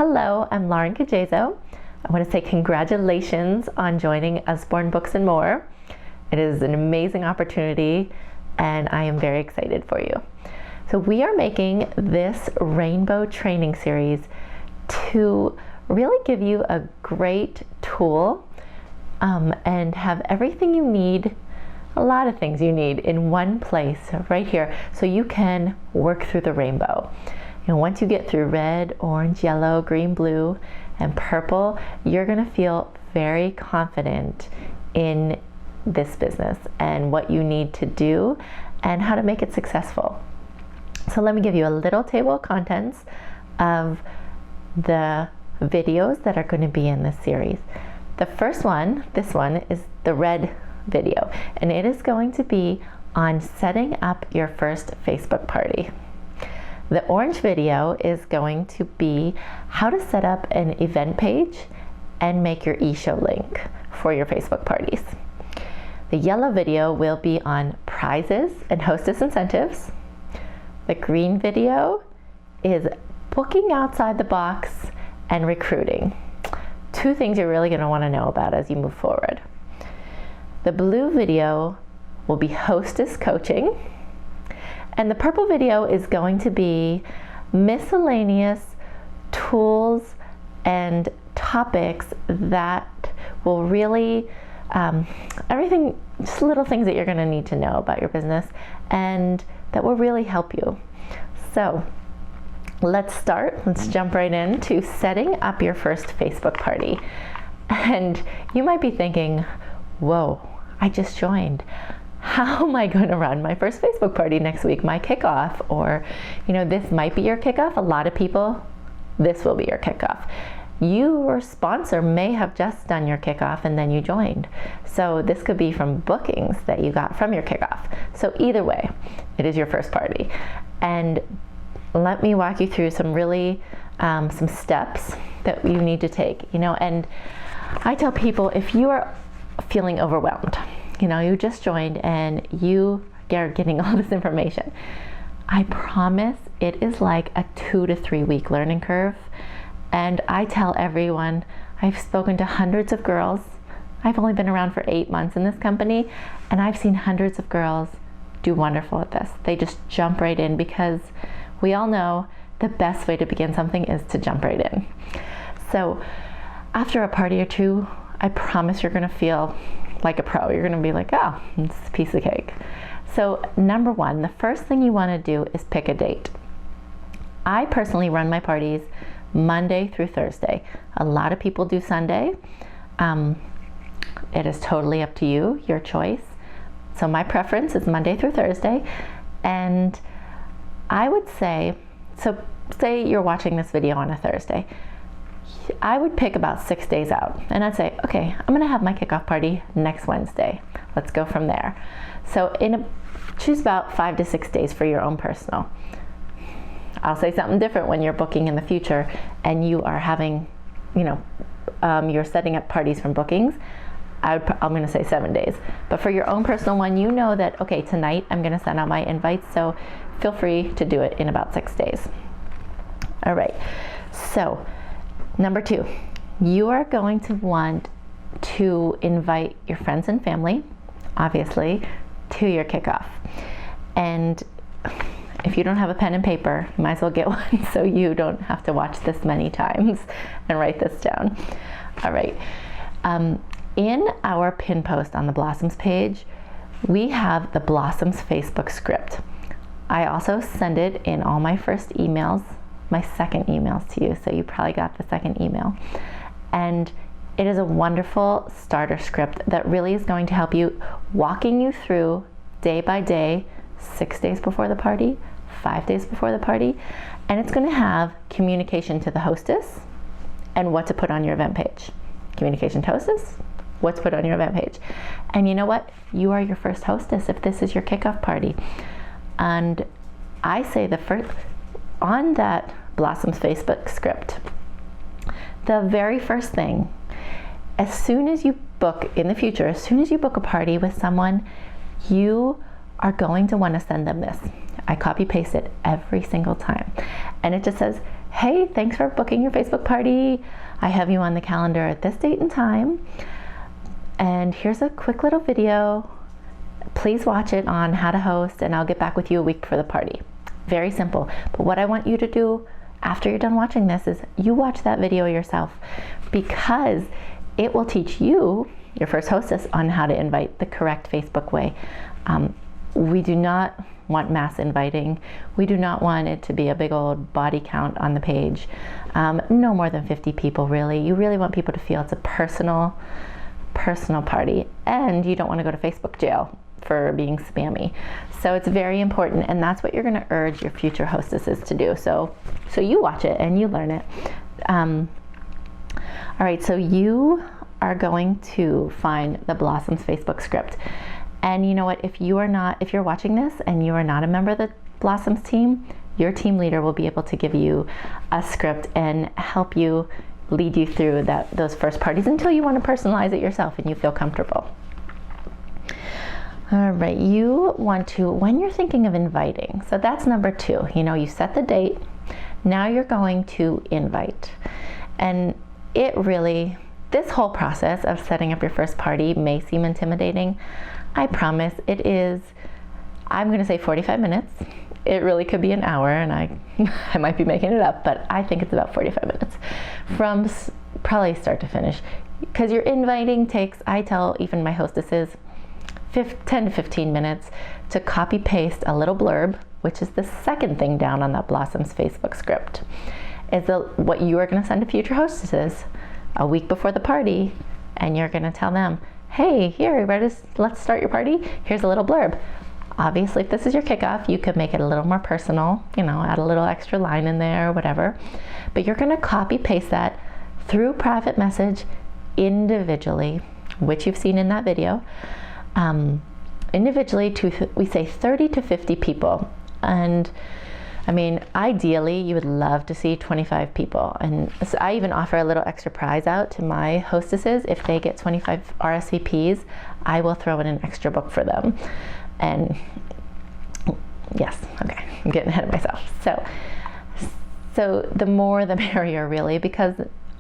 Hello, I'm Lauren Caggeso. I want to say congratulations on joining Usborne Books and More. It is an amazing opportunity and I am very excited for you. So we are making this rainbow training series to really give you a great tool and have everything you need, a lot of things you need in one place right here so you can work through the rainbow. And once you get through red, orange, yellow, green, blue, and purple, you're gonna feel very confident in this business and what you need to do and how to make it successful. So let me give you a little table of contents of the videos that are going to be in this series. The first one, this one, is the red video, and it is going to be on setting up your first Facebook party. The orange video is going to be how to set up an event page and make your e-show link for your Facebook parties. The yellow video will be on prizes and hostess incentives. The green video is booking outside the box and recruiting. Two things you're really going to want to know about as you move forward. The blue video will be hostess coaching. And the purple video is going to be miscellaneous tools and topics that will really, everything, just little things that you're going to need to know about your business and that will really help you. So let's start. Let's jump right into setting up your first Facebook party. And you might be thinking, whoa, I just joined. How am I going to run my first Facebook party next week, my kickoff? Or, this might be your kickoff. A lot of people, this will be your kickoff. Your sponsor may have just done your kickoff and then you joined. So this could be from bookings that you got from your kickoff. So either way, it is your first party. And let me walk you through some really, some steps that you need to take, and I tell people, if you are feeling overwhelmed, you just joined and you are getting all this information, I promise it is like a 2 to 3 week learning curve. And I tell everyone, I've spoken to hundreds of girls. I've only been around for 8 months in this company, and I've seen hundreds of girls do wonderful at this. They just jump right in because we all know the best way to begin something is to jump right in. So after a party or two, I promise you're gonna feel like a pro. You're gonna be like, oh, it's a piece of cake. So number one, the first thing you wanna do is pick a date. I personally run my parties Monday through Thursday. A lot of people do Sunday. It is totally up to you, your choice. So my preference is Monday through Thursday. And I would say, so say you're watching this video on a Thursday, I would pick about 6 days out and I'd say, okay, I'm gonna have my kickoff party next Wednesday. Let's go from there. So choose about 5 to 6 days for your own personal. I'll say something different when you're booking in the future and you are having, you're setting up parties from bookings. I'm gonna say 7 days. But for your own personal one, you know that, okay, tonight I'm gonna send out my invites, so feel free to do it in about 6 days. All right, so number two, you are going to want to invite your friends and family, obviously, to your kickoff. And if you don't have a pen and paper, you might as well get one so you don't have to watch this many times and write this down. All right. In our pin post on the Blossoms page, we have the Blossoms Facebook script. I also send it in all my first emails, my second emails to you, so you probably got the second email. And it is a wonderful starter script that really is going to help you, walking you through day by day, 6 days before the party, 5 days before the party, and it's going to have communication to the hostess and what to put on your event page. Communication to hostess, what to put on your event page. And you know what? You are your first hostess if this is your kickoff party. And I say on that Blossoms Facebook script, the very first thing, as soon as you book in the future, as soon as you book a party with someone, you are going to want to send them this. I copy paste it every single time. And it just says, hey, thanks for booking your Facebook party. I have you on the calendar at this date and time. And here's a quick little video. Please watch it on how to host, and I'll get back with you a week before the party. Very simple. But what I want you to do after you're done watching this is you watch that video yourself, because it will teach you, your first hostess, on how to invite the correct Facebook way. We do not want mass inviting. We do not want it to be a big old body count on the page. No more than 50 people, really. You really want people to feel it's a personal party, and you don't want to go to Facebook jail for being spammy. So it's very important, and that's what you're going to urge your future hostesses to do. So you watch it and you learn it. All right, so you are going to find the Blossoms Facebook script. And you know what, if you're watching this and you are not a member of the Blossoms team, your team leader will be able to give you a script and help you, lead you through those first parties until you want to personalize it yourself and you feel comfortable. All right, you want to, when you're thinking of inviting, so that's number 2, you set the date, now you're going to invite. And this whole process of setting up your first party may seem intimidating. I promise it is, I'm going to say 45 minutes. It really could be an hour, and I might be making it up, but I think it's about 45 minutes from probably start to finish. Because your inviting takes, I tell even my hostesses, 10 to 15 minutes to copy paste a little blurb, which is the second thing down on that Blossoms Facebook script, is what you are going to send to future hostesses a week before the party, and you're going to tell them, hey, here, let's start your party. Here's a little blurb. Obviously, if this is your kickoff, you could make it a little more personal, add a little extra line in there or whatever. But you're going to copy paste that through private message individually, which you've seen in that video, individually to, we say 30 to 50 people. And I mean, ideally, you would love to see 25 people. And so I even offer a little extra prize out to my hostesses. If they get 25 RSVPs, I will throw in an extra book for them. And yes, okay, I'm getting ahead of myself. So the more the merrier, really, because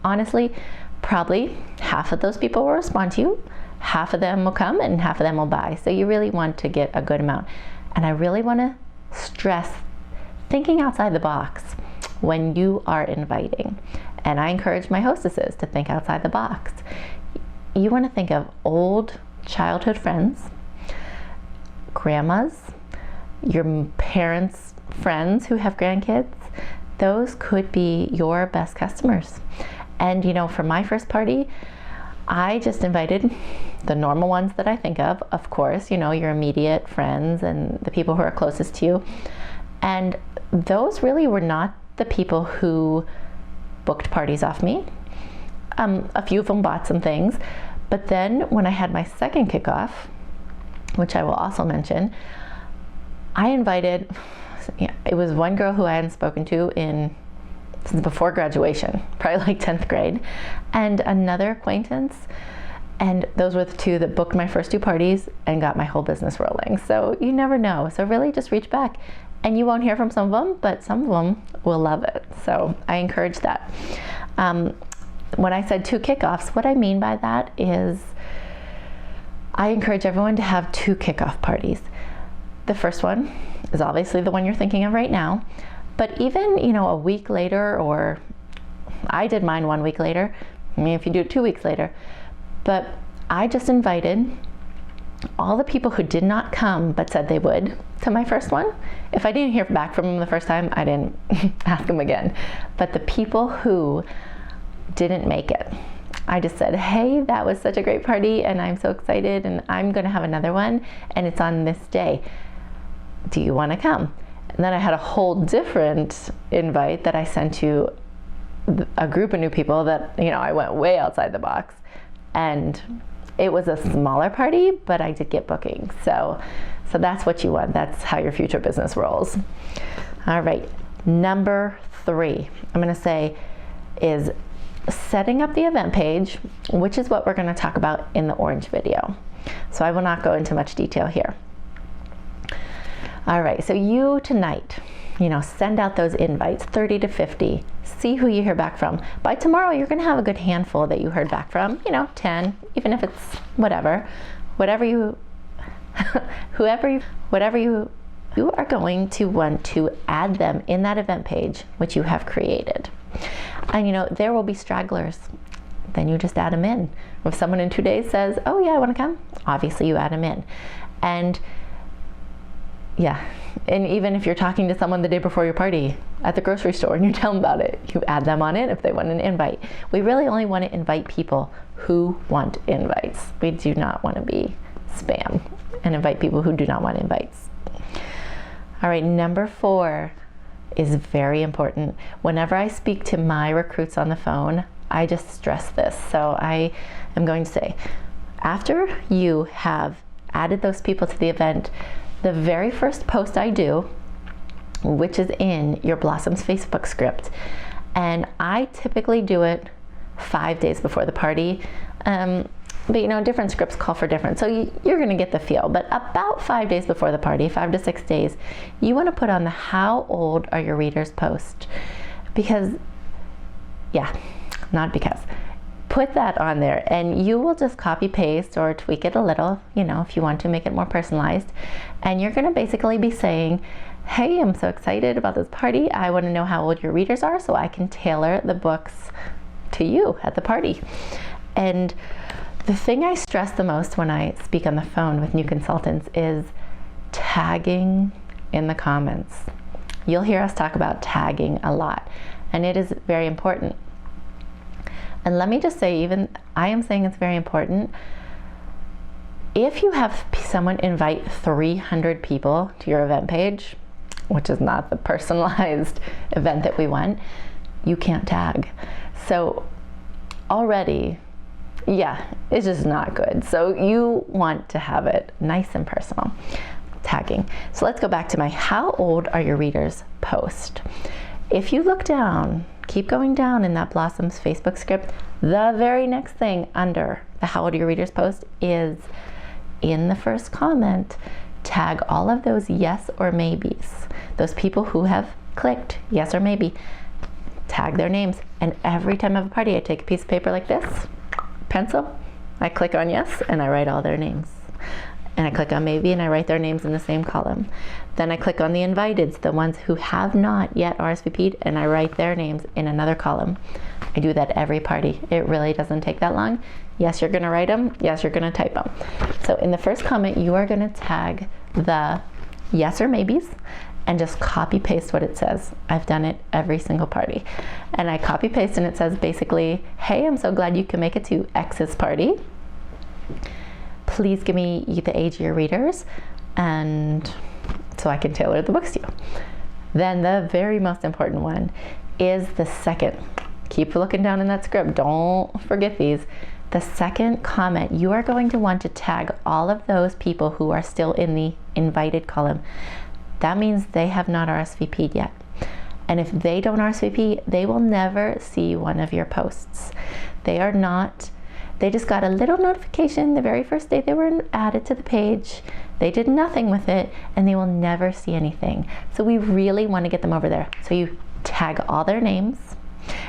honestly, probably half of those people will respond to you, half of them will come, and half of them will buy. So you really want to get a good amount. And I really want to stress thinking outside the box when you are inviting. And I encourage my hostesses to think outside the box. You want to think of old childhood friends, grandmas, your parents' friends who have grandkids. Those could be your best customers. And for my first party, I just invited the normal ones that I think of course, your immediate friends and the people who are closest to you. And those really were not the people who booked parties off me. A few of them bought some things. But then when I had my second kickoff, which I will also mention, I invited, it was one girl who I hadn't spoken to since before graduation, probably like 10th grade, and another acquaintance. And those were the 2 that booked my first 2 parties and got my whole business rolling. So you never know. So really just reach back. And you won't hear from some of them, but some of them will love it. So I encourage that. When I said 2 kickoffs, what I mean by that is I encourage everyone to have 2 kickoff parties. The first one is obviously the one you're thinking of right now, but even, a week later, or I did mine 1 week later. I mean, if you do it 2 weeks later, but I just invited all the people who did not come but said they would to my first one. If I didn't hear back from them the first time, I didn't ask them again. But the people who didn't make it, I just said, hey, that was such a great party and I'm so excited and I'm going to have another one and it's on this day. Do you want to come? And then I had a whole different invite that I sent to a group of new people that, I went way outside the box. And it was a smaller party, but I did get bookings. So that's what you want. That's how your future business rolls. All right, number 3, I'm going to say is setting up the event page, which is what we're going to talk about in the orange video. So I will not go into much detail here. All right, so you tonight, send out those invites, 30 to 50. See who you hear back from. By tomorrow, you're going to have a good handful that you heard back from, 10, even if it's whatever you are going to want to add them in that event page, which you have created. And there will be stragglers. Then you just add them in. If someone in 2 days says, oh yeah, I want to come, obviously you add them in. And even if you're talking to someone the day before your party at the grocery store and you tell them about it, you add them on in if they want an invite. We really only want to invite people who want invites. We do not want to be spam and invite people who do not want invites. All right, number 4 is very important. Whenever I speak to my recruits on the phone, I just stress this. So I am going to say, after you have added those people to the event, the very first post I do, which is in your Blossoms Facebook script, and I typically do it 5 days before the party, but different scripts call for different, so you're going to get the feel. But about 5 days before the party, 5 to 6 days, you want to put on the how old are your readers post, put that on there, and you will just copy paste or tweak it a little, if you want to make it more personalized. And you're going to basically be saying, hey, I'm so excited about this party. I want to know how old your readers are so I can tailor the books to you at the party. And the thing I stress the most when I speak on the phone with new consultants is tagging in the comments. You'll hear us talk about tagging a lot, and it is very important. And let me just say, I am saying it's very important. If you have someone invite 300 people to your event page, which is not the personalized event that we want, you can't tag. So already, it's just not good. So you want to have it nice and personal. Tagging. So let's go back to my how old are your readers post. If you look down, keep going down in that Blossoms Facebook script, the very next thing under the how old are your readers post is, in the first comment, tag all of those yes or maybes. Those people who have clicked yes or maybe, tag their names. And every time I have a party, I take a piece of paper like this, pencil, I click on yes, and I write all their names. And I click on maybe, and I write their names in the same column. Then I click on the inviteds, the ones who have not yet RSVP'd, and I write their names in another column. I do that every party. It really doesn't take that long. Yes, you're gonna write them. Yes, you're gonna type them. So in the first comment, you are gonna tag the yes or maybes and just copy paste what it says. I've done it every single party. And I copy paste, and it says basically, hey, I'm so glad you can make it to X's party. Please give me the age of your readers, and so I can tailor the books to you. Then the very most important one is the second. Keep looking down in that script. Don't forget these. The second comment, you are going to want to tag all of those people who are still in the invited column. That means they have not RSVP'd yet. And if they don't RSVP, they will never see one of your posts. They just got a little notification the very first day they were added to the page. They did nothing with it, and they will never see anything. So we really want to get them over there. So you tag all their names.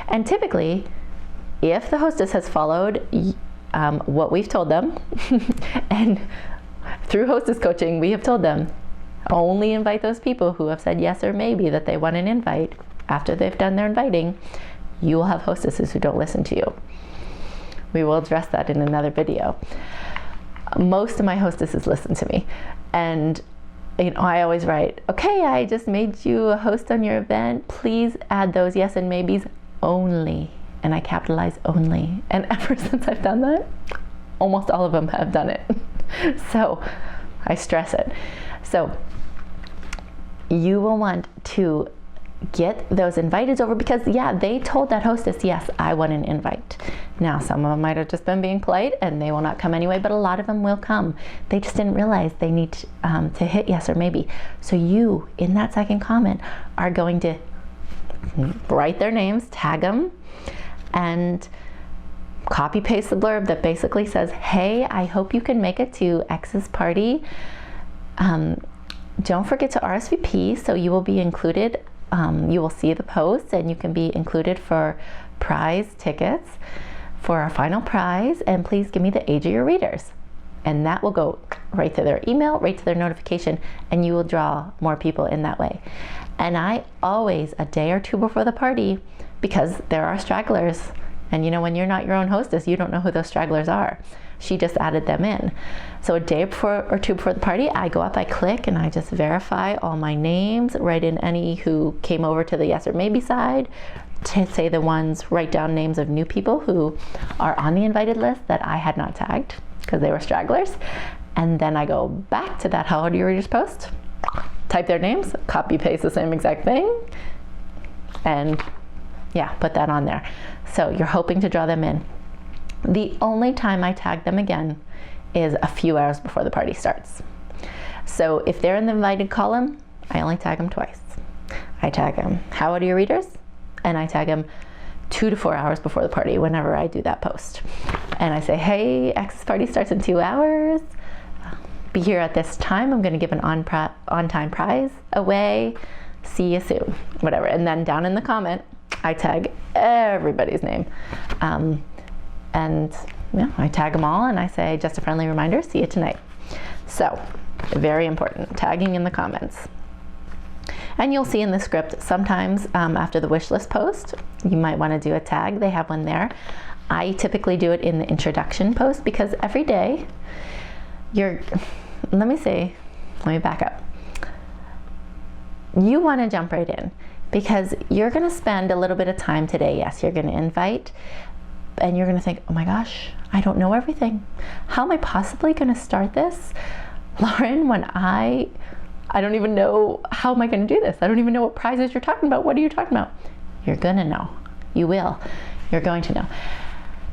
And typically, if the hostess has followed what we've told them, and through hostess coaching, we have told them, only invite those people who have said yes or maybe that they want an invite. After they've done their inviting, you will have hostesses who don't listen to you. We will address that in another video. Most of my hostesses listen to me, and I always write, okay, I just made you a host on your event. Please add those yes and maybes only, and I capitalize only. And ever since I've done that, almost all of them have done it. So I stress it. So you will want to get those inviteds over, because they told that hostess, yes, I want an invite. Now, some of them might have just been being polite and they will not come anyway, but a lot of them will come. They just didn't realize they need to hit yes or maybe. So you, in that second comment, are going to write their names, tag them, and copy paste the blurb that basically says, hey, I hope you can make it to X's party. don't forget to RSVP so you will be included. You will see the post and you can be included for prize tickets for our final prize. And please give me the age of your readers. And that will go right to their email, right to their notification, and you will draw more people in that way. And I always, a day or two before the party, because there are stragglers, and when you're not your own hostess, you don't know who those stragglers are. She just added them in. So a day before or two before the party, I go up, I click, and I just verify all my names, write in any who came over to the yes or maybe side, to say the ones, write down names of new people who are on the invited list that I had not tagged because they were stragglers. And then I go back to that how do your readers post, type their names, copy paste the same exact thing, and yeah, put that on there. So you're hoping to draw them in. The only time I tag them again is a few hours before the party starts. So if they're in the invited column, I only tag them twice. I tag them, how old are your readers? And I tag them 2 to 4 hours before the party whenever I do that post. And I say, hey, X's party starts in 2 hours. Be here at this time. I'm going to give an on-time prize away. See you soon, whatever. And then down in the comment, I tag everybody's name. And yeah, I tag them all and I say, just a friendly reminder, see you tonight. So, very important, tagging in the comments. And you'll see in the script, sometimes after the wish list post, you might want to do a tag. They have one there. I typically do it in the introduction post because every day let me back up. You want to jump right in because you're going to spend a little bit of time today. Yes, you're going to invite and you're going to think, oh my gosh, I don't know everything. How am I possibly going to start this, Lauren, when I don't even know, how am I going to do this? I don't even know what prizes you're talking about. What are you talking about? You're going to know. You will. You're going to know.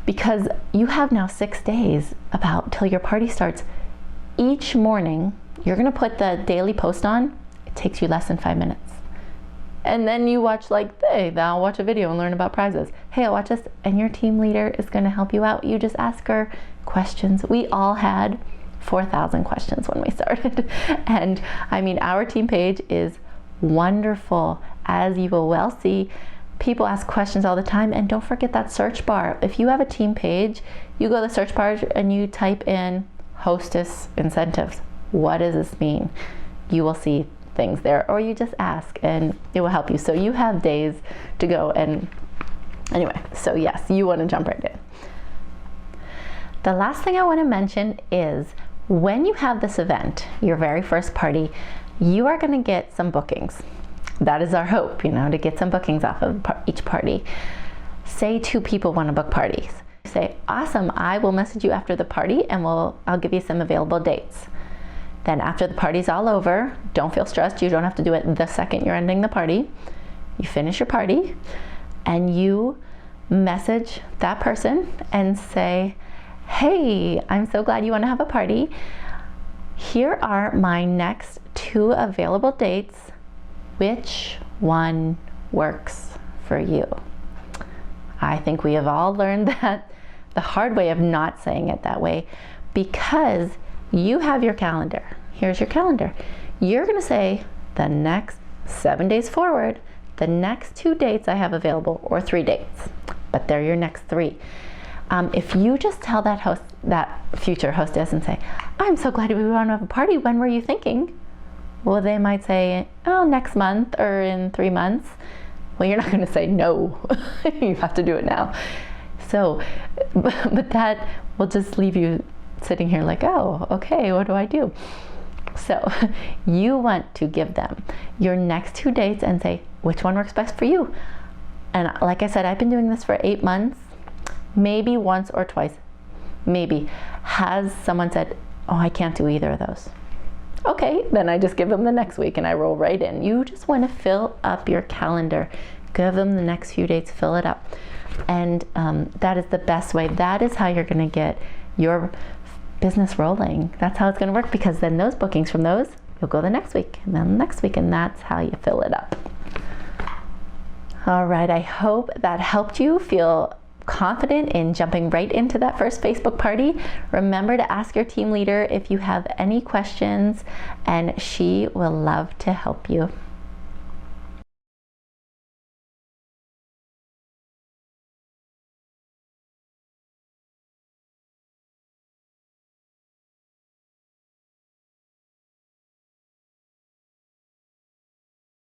Because you have now 6 days till your party starts. Each morning, you're going to put the daily post on. It takes you less than 5 minutes. And then you watch I'll watch a video and learn about prizes. Hey, I'll watch this. And your team leader is going to help you out. You just ask her questions. We all had 4,000 questions when we started. And I mean, our team page is wonderful. As you will well see, people ask questions all the time. And don't forget that search bar. If you have a team page, you go to the search bar and you type in Hostess incentives. What does this mean? You will see things there, or you just ask and it will help you. So you have days to go. And anyway, so yes, you want to jump right in. The last thing I want to mention is when you have this event, your very first party, you are going to get some bookings. That is our hope, to get some bookings off of each party. Say 2 people want to book parties. Say, awesome, I will message you after the party and I'll give you some available dates. Then after the party's all over, don't feel stressed. You don't have to do it the second you're ending the party. You finish your party and you message that person and say, hey, I'm so glad you want to have a party. Here are my next 2 available dates. Which one works for you? I think we have all learned that the hard way of not saying it that way, because you have your calendar. Here's your calendar. You're going to say the next 7 days forward, the next 2 dates I have available, or 3 dates, but they're your next 3. If you just tell that future hostess and say, I'm so glad we want to have a party, when were you thinking? Well, they might say, oh, next month or in 3 months. Well, you're not going to say no. You have to do it now. So, but that will just leave you sitting here like, oh, okay, what do I do? So you want to give them your next 2 dates and say, which one works best for you? And like I said, I've been doing this for 8 months, maybe once or twice, maybe. Has someone said, oh, I can't do either of those? Okay, then I just give them the next week and I roll right in. You just want to fill up your calendar. Give them the next few dates, fill it up. And that is the best way. That is how you're going to get your business rolling. That's how it's going to work, because then those bookings from those, you'll go the next week and then the next week, and that's how you fill it up. All right, I hope that helped you feel confident in jumping right into that first Facebook party, remember to ask your team leader if you have any questions, and she will love to help you.